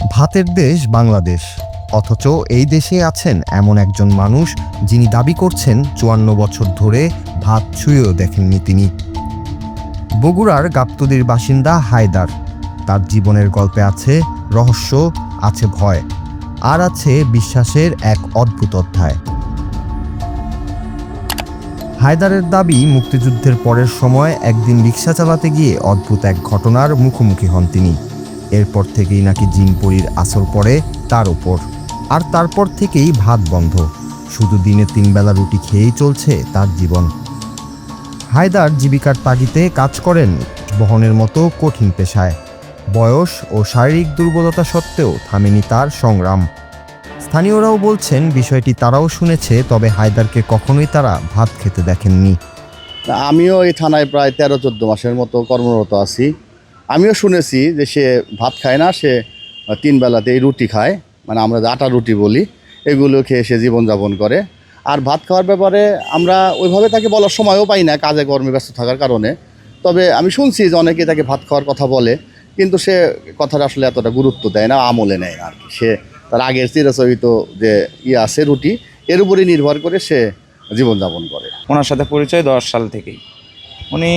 ভাতের দেশ বাংলাদেশ, অথচ এই দেশে আছেন এমন একজন মানুষ যিনি দাবি করছেন ৫৪ বছর ধরে ভাত ছুঁয়েও দেখেননি তিনি। বগুড়ার গাবতলীর বাসিন্দা হায়দার। তার জীবনের গল্পে আছে রহস্য, আছে ভয়, আর আছে বিশ্বাসের এক অদ্ভুত অধ্যায়। হায়দারের দাবি, মুক্তিযুদ্ধের পরের সময় একদিন রিকশা চালাতে গিয়ে অদ্ভুত এক ঘটনার মুখোমুখি হন তিনি। এরপর থেকেই নাকি জিনপরির আসর পড়ে তার ওপর, আর তারপর থেকেই ভাত বন্ধ। শুধু দিনে ৩ বেলা রুটি খেয়েই চলছে তার জীবন। হায়দার জীবিকার তাগিদে কাজ করেন বহনের মতো কঠিন পেশায়। বয়স ও শারীরিক দুর্বলতা সত্ত্বেও থামেনি তার সংগ্রাম। স্থানীয়রাও বলছেন বিষয়টি তারাও শুনেছে, তবে হায়দারকে কখনোই তারা ভাত খেতে দেখেননি। আমিও এই থানায় প্রায় ১৩-১৪ মাসের মতো কর্মরত আছি। আমিও শুনেছি যে সে ভাত খায় না, সে ৩ বেলাতেই রুটি খায়, মানে আমরা যে আটা রুটি বলি, এগুলো খেয়ে সে জীবনযাপন করে। আর ভাত খাওয়ার ব্যাপারে আমরা ওইভাবে তাকে বলার সময়ও পাই না, কাজে কর্মে ব্যস্ত থাকার কারণে। তবে আমি শুনছি যে অনেকে তাকে ভাত খাওয়ার কথা বলে, কিন্তু সে কথাটা আসলে এতটা গুরুত্ব দেয় না, আমলে নেয় না আর কি। সে তার আগের চিরাচরিত যে আছে রুটি, এর উপরই নির্ভর করে সে জীবনযাপন করে। ওনার সাথে পরিচয় 10 সাল থেকেই। উনি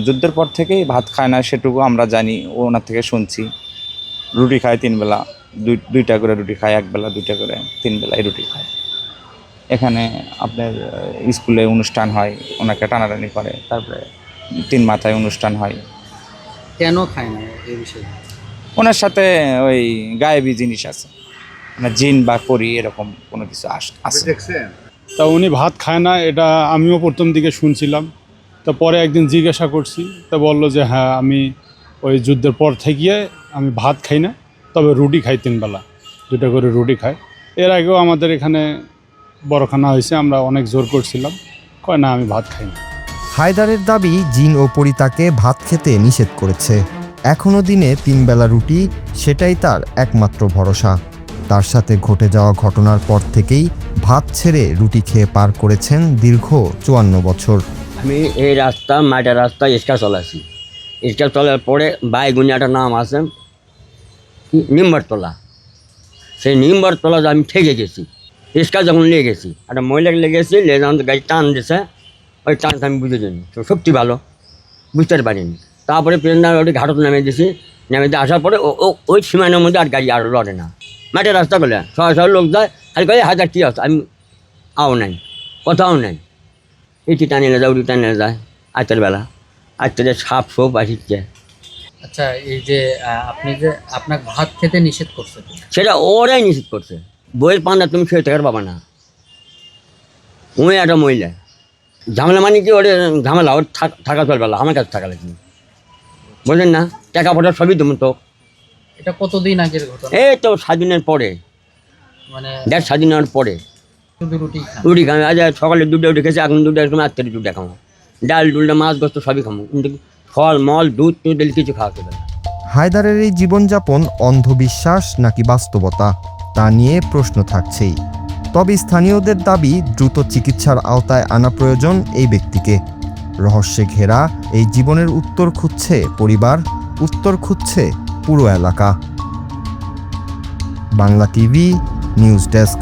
যুদ্ধের পর থেকেই ভাত খায় না, সেটুকু আমরা জানি, ওনার থেকে শুনছি। রুটি খায় 3 বেলা, দুইটা করে রুটি খায়, 1 বেলা 2টা করে, 3 বেলায় রুটি খায়। এখানে আপনার স্কুলে অনুষ্ঠান হয়, ওনাকে টানাটানি করে, তারপরে 3 মাথায় অনুষ্ঠান হয়। কেন খায় না এই বিষয়ে? ওনার সাথে ওই গায়েবী জিনিস আছে, মানে জিন বা পরি এরকম কোনো কিছু আছে। তা উনি ভাত খায় না, এটা আমিও প্রথম দিকে শুনছিলাম। তা পরে একদিন জিজ্ঞাসা করছি, তা বললো যে হ্যাঁ, আমি ওই যুদ্ধের পর থেকে আমি ভাত খাই না, তবে রুটি খাই 3 বেলা, 2টা করে রুটি খাই। এর আগেও আমাদের এখানে বড়খানা হয়েছে, আমরা অনেক জোর করছিলাম, কয় না আমি ভাত খাই না। হায়দারের দাবি, জিন ও পরি তাকে ভাত খেতে নিষেধ করেছে। এখনও দিনে 3 বেলা রুটি, সেটাই তার একমাত্র ভরসা। তার সাথে ঘটে যাওয়া ঘটনার পর থেকেই ভাত ছেড়ে রুটি খেয়ে পার করেছেন দীর্ঘ ৫৪ বছর। আমি এই রাস্তা মাটির রাস্তা রিক্সা চলাছি। রিক্সা চলার পরে বাইগুনি একটা নাম আছে নিম্বরতলা। সেই নিম্বরতলা আমি ঠেকে গেছি। রিক্সা যখন নিয়ে গেছি, একটা মহিলাকে লেগেছি, যখন গাড়ি টান দিছে, ওই টানটা আমি বুঝে যাইনি, তো সত্যি ভালো বুঝতে পারিনি। তারপরে প্রেরণার ওটি ঘাটত নামে দিয়েছি, নামে দিয়ে আসার পরে ওই সীমানার মধ্যে আর গাড়ি আর লড়ে না। মাটির রাস্তা করলে সরাসরি লোক যায়, আর কয়ে হাজার কী আছে, আমি আও নাই, কোথাও নাই। এটি টানিয়ে যায়, ওটি টানিয়ে যায়। আজকের বেলা আজকে সাপ সোপ আসিচ্ছে। আচ্ছা, এই যে আপনি যে আপনাকে ভাত খেতে নিষেধ করছে, সেটা ওরাই নিষেধ করছে। বইয়ের পান্ডা তুমি খেয়ে থাকার পাবা না। ওই একটা মহিলা ঝামেলা, মানে কি ওর ঝামেলা, ওর থাকা চলবে না, আমার কাছে থাকা লাগবে, বললেন না? টাকা পয়সা সবই তুমি তো। এটা কতদিন আগের ঘটনা? এই তো 7 দিনের পরে, মানে 7 দিনের পরে শুধু রুটি খান? রুটি খাবো। আজ সকালে 2টা রুটি খেয়েছি, এখন 2টা এরকম, রাত্রে 2টা খাবো। ডাল ডুলটা মাছ গোস্ত সবই খাবো, কিন্তু ফল মল দুধ টুধ কিছু খাওয়া যাবে না। হায়দারের এই জীবনযাপন অন্ধবিশ্বাস নাকি বাস্তবতা, তা নিয়ে প্রশ্ন থাকছেই। তবে স্থানীয়দের দাবি, দ্রুত চিকিৎসার আওতায় আনা প্রয়োজন এই ব্যক্তিকে। রহস্যে ঘেরা এই জীবনের উত্তর খুঁজছে পরিবার, উত্তর খুঁজছে পুরো এলাকা। Bangla TV news desk.